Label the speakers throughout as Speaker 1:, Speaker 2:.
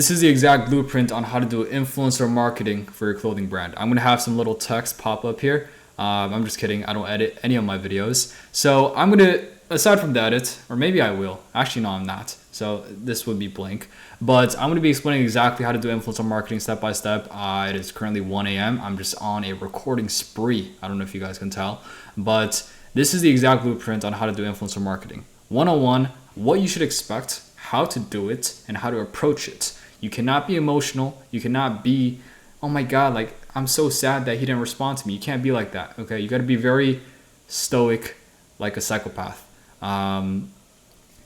Speaker 1: This is the exact blueprint on how to do influencer marketing for your clothing brand. I'm gonna have some little text pop up here. I'm just kidding. I don't edit any of my videos. So I'm gonna, aside from the edit, or maybe I will. Actually, no, I'm not. So this would be blank. But I'm gonna be explaining exactly how to do influencer marketing step by step. It is currently 1 a.m. I'm just on a recording spree. I don't know if you guys can tell, but this is the exact blueprint on how to do influencer marketing. 101, what you should expect, how to do it, and how to approach it. You cannot be emotional. You cannot be, oh my God, like, I'm so sad that he didn't respond to me. You can't be like that, okay? You got to be very stoic, like a psychopath.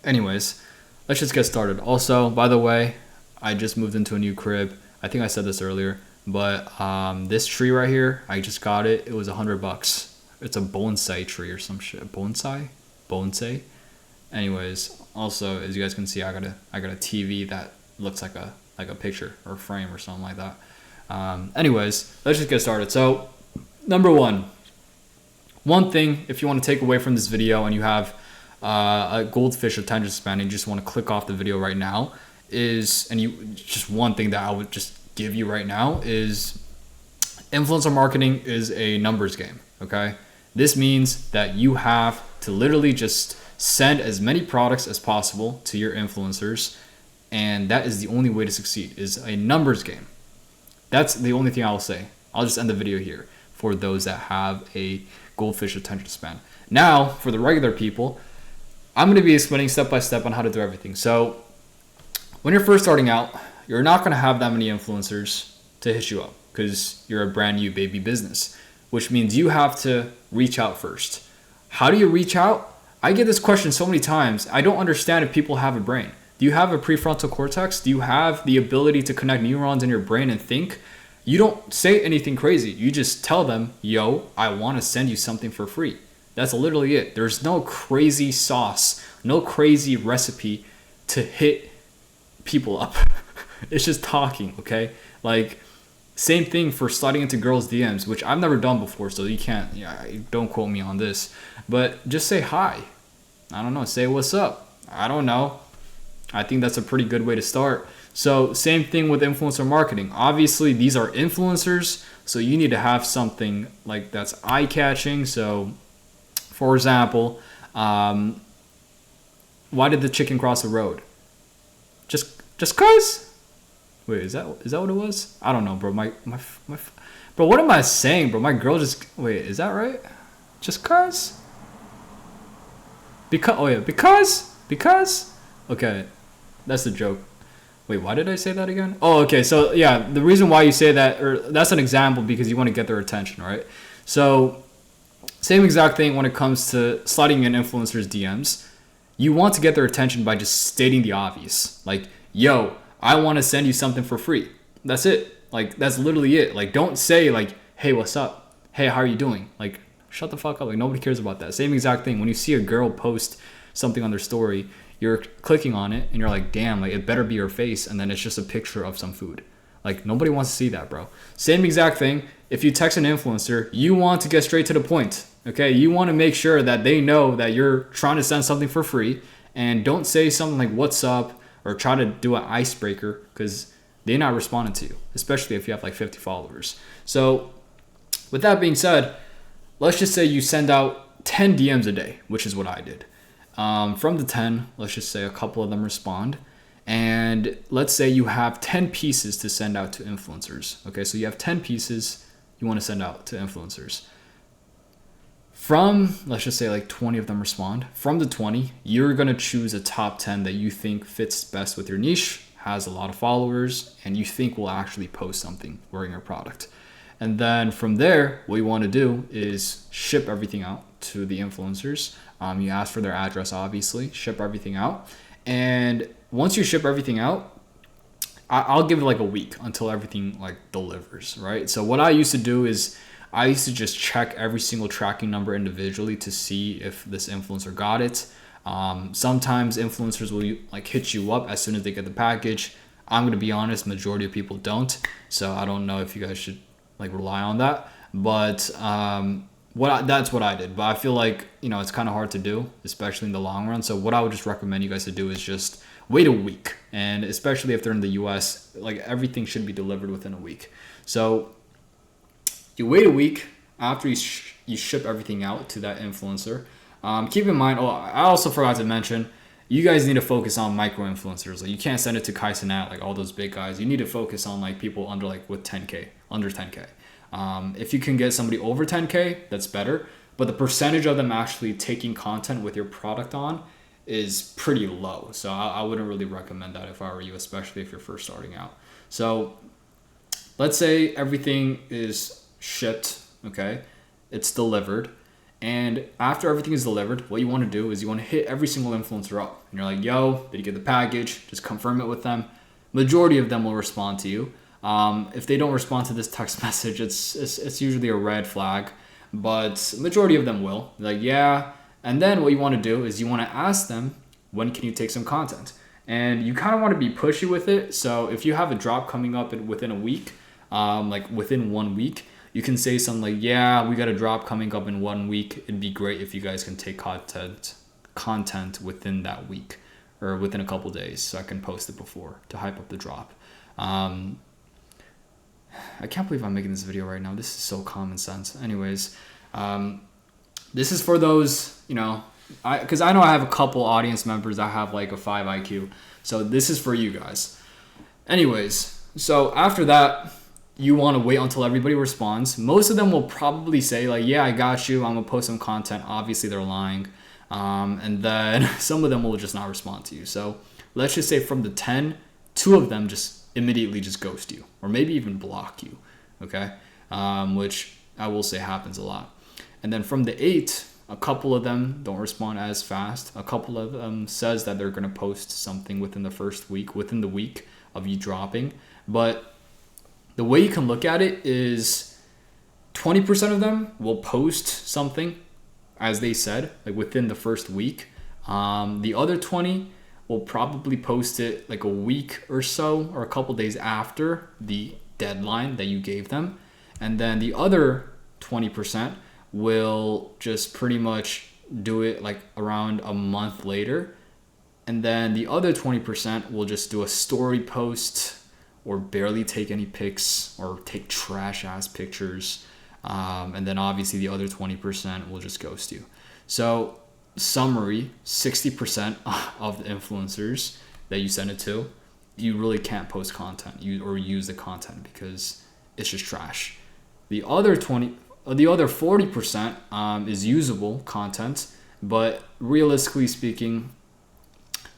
Speaker 1: Anyways, let's just get started. Also, by the way, I just moved into a new crib. I think I said this earlier, but this tree right here, I just got it. It was $100. It's a bonsai tree or some shit. Bonsai. Anyways, also, as you guys can see, I got a TV that looks like a picture or a frame or something like that. Anyways, let's just get started. So, number one thing, if you want to take away from this video and you have a goldfish attention span and you just want to click off the video right now, just one thing that I would just give you right now is influencer marketing is a numbers game. Okay, this means that you have to literally just send as many products as possible to your influencers, and that is the only way to succeed, is a numbers game. That's the only thing I'll say. I'll just end the video here for those that have a goldfish attention span. Now, for the regular people, I'm going to be explaining step by step on how to do everything. So when you're first starting out, you're not going to have that many influencers to hit you up because you're a brand new baby business, which means you have to reach out first. How do you reach out? I get this question so many times. I don't understand if people have a brain. Do you have a prefrontal cortex? Do you have the ability to connect neurons in your brain and think? You don't say anything crazy. You just tell them, yo, I want to send you something for free. That's literally it. There's no crazy sauce, no crazy recipe to hit people up. It's just talking, okay? Like, same thing for sliding into girls' DMs, which I've never done before, so you can't, don't quote me on this. But just say hi. I don't know, say what's up. I don't know. I think that's a pretty good way to start. So same thing with influencer marketing. Obviously, these are influencers, so you need to have something like that's eye-catching. So, for example, why did the chicken cross the road? Just cause? Wait, is that what it was? I don't know, bro. Bro, what am I saying, bro? My girl just wait. Is that right? Just cause? Because. Okay, that's the joke. Wait, why did I say that again? Oh, okay. So yeah, the reason why you say that, or that's an example because you want to get their attention, right? So same exact thing when it comes to sliding in influencers' DMs. You want to get their attention by just stating the obvious. Like, yo, I want to send you something for free. That's it. Like, that's literally it. Like, don't say like, hey, what's up? Hey, how are you doing? Like, shut the fuck up. Like, nobody cares about that. Same exact thing. When you see a girl post something on their story, you're clicking on it and you're like, damn, like, it better be her face. And then it's just a picture of some food. Like, nobody wants to see that, bro. Same exact thing. If you text an influencer, you want to get straight to the point. Okay, you want to make sure that they know that you're trying to send something for free, and don't say something like what's up or try to do an icebreaker because they're not responding to you, especially if you have like 50 followers. So with that being said, let's just say you send out 10 DMs a day, which is what I did. From the 10, let's just say a couple of them respond. And let's say you have 10 pieces to send out to influencers. Okay, so you have 10 pieces you want to send out to influencers. From, let's just say like 20 of them respond. From the 20, you're going to choose a top 10 that you think fits best with your niche, has a lot of followers, and you think will actually post something wearing your product. And then from there, what you want to do is ship everything out to the influencers. You ask for their address, obviously, ship everything out. And once you ship everything out, I'll give it like a week until everything like delivers, right? So what I used to do is I used to just check every single tracking number individually to see if this influencer got it. Sometimes influencers will like hit you up as soon as they get the package. I'm going to be honest, majority of people don't. So I don't know if you guys should like rely on that. But that's what I did. But I feel like, it's kind of hard to do, especially in the long run. So what I would just recommend you guys to do is just wait a week. And especially if they're in the US, like everything should be delivered within a week. So you wait a week after you ship everything out to that influencer. Keep in mind, I also forgot to mention, you guys need to focus on micro influencers. Like you can't send it to Kai Cenat, like all those big guys. You need to focus on like people under like with 10K, under 10K. If you can get somebody over 10K, that's better. But the percentage of them actually taking content with your product on is pretty low. So I wouldn't really recommend that if I were you, especially if you're first starting out. So let's say everything is shipped, okay? It's delivered. And after everything is delivered, what you want to do is you want to hit every single influencer up. And you're like, yo, did you get the package? Just confirm it with them. Majority of them will respond to you. If they don't respond to this text message, it's usually a red flag. But majority of them will. They're like, yeah. And then what you want to do is you want to ask them, when can you take some content? And you kind of want to be pushy with it. So if you have a drop coming up within a week, like within 1 week, you can say something like, yeah, we got a drop coming up in 1 week. It'd be great if you guys can take content within that week or within a couple days so I can post it before to hype up the drop. I can't believe I'm making this video right now. This is so common sense. Anyways, this is for those, because I know I have a couple audience members that have like a 5 IQ. So this is for you guys. Anyways, so after that, you want to wait until everybody responds. Most of them will probably say like, yeah, I got you. I'm going to post some content. Obviously, they're lying. And then some of them will just not respond to you. So let's just say from the 10, 2 of them just immediately just ghost you or maybe even block you. Okay. Which I will say happens a lot. And then from the 8, a couple of them don't respond as fast. A couple of them says that they're going to post something within the first week, within the week of you dropping. But the way you can look at it is 20% of them will post something, as they said, like within the first week. The other 20 will probably post it like a week or so or a couple days after the deadline that you gave them. And then the other 20% will just pretty much do it like around a month later. And then the other 20% will just do a story post or barely take any pics or take trash ass pictures. And then obviously the other 20% will just ghost you. So summary, 60% of the influencers that you send it to, you really can't post content or use the content because it's just trash. The other 40% is usable content, but realistically speaking,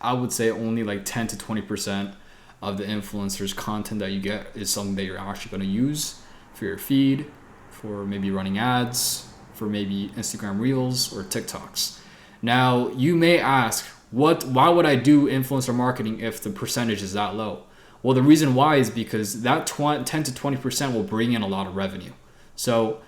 Speaker 1: I would say only like 10 to 20% of the influencers' content that you get is something that you're actually going to use for your feed, for maybe running ads, for maybe Instagram Reels or TikToks. Now, you may ask, why would I do influencer marketing if the percentage is that low? Well, the reason why is because that 10 to 20% will bring in a lot of revenue. So,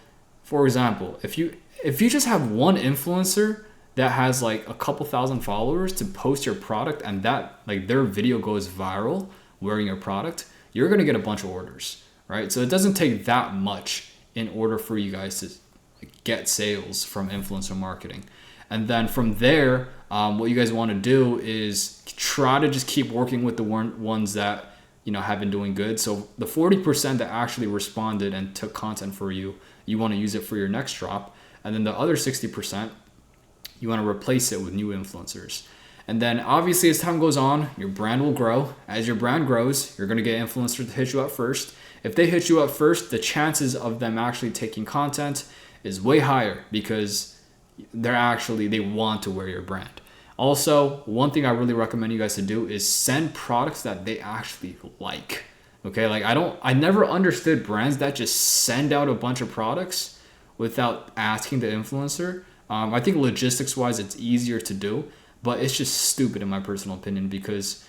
Speaker 1: for example, if you just have one influencer that has like a couple thousand followers to post your product and that like their video goes viral wearing your product, you're going to get a bunch of orders, right? So it doesn't take that much in order for you guys to get sales from influencer marketing. And then from there, what you guys want to do is try to just keep working with the ones that have been doing good. So the 40% that actually responded and took content for you, you want to use it for your next drop. And then the other 60%, you want to replace it with new influencers. And then obviously as time goes on, your brand will grow. As your brand grows, you're going to get influencers to hit you up first. If they hit you up first, the chances of them actually taking content is way higher because they want to wear your brand. Also, one thing I really recommend you guys to do is send products that they actually like. Okay, like I never understood brands that just send out a bunch of products without asking the influencer. I think logistics wise, it's easier to do, but it's just stupid in my personal opinion because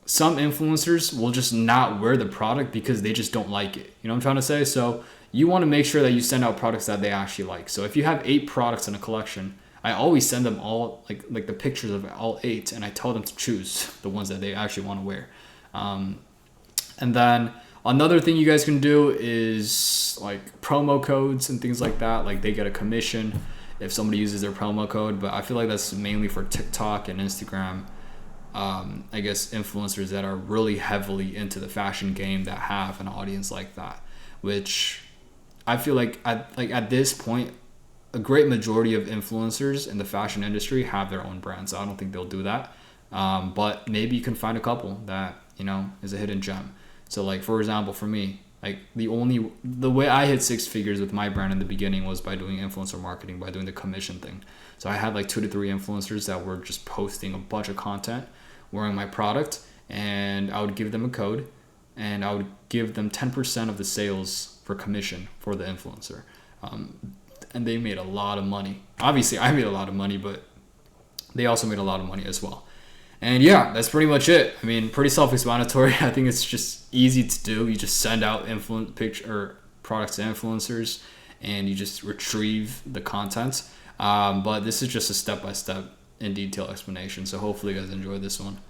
Speaker 1: some influencers will just not wear the product because they just don't like it. You know what I'm trying to say? So you want to make sure that you send out products that they actually like. So if you have 8 products in a collection, I always send them all like the pictures of all 8 and I tell them to choose the ones that they actually want to wear. And then another thing you guys can do is like promo codes and things like that. Like they get a commission if somebody uses their promo code, but I feel like that's mainly for TikTok and Instagram. I guess influencers that are really heavily into the fashion game that have an audience like that, which I feel like at this point, a great majority of influencers in the fashion industry have their own brands. So I don't think they'll do that. But maybe you can find a couple that, is a hidden gem. So like, for example, for me, like the way I hit six figures with my brand in the beginning was by doing influencer marketing, by doing the commission thing. So I had like 2 to 3 influencers that were just posting a bunch of content wearing my product, and I would give them a code, and I would give them 10% of the sales for commission for the influencer. And they made a lot of money. Obviously, I made a lot of money, but they also made a lot of money as well. And yeah, that's pretty much it. I mean, pretty self-explanatory. I think it's just easy to do. You just send out products to influencers, and you just retrieve the content. But this is just a step-by-step in detail explanation. So hopefully you guys enjoyed this one.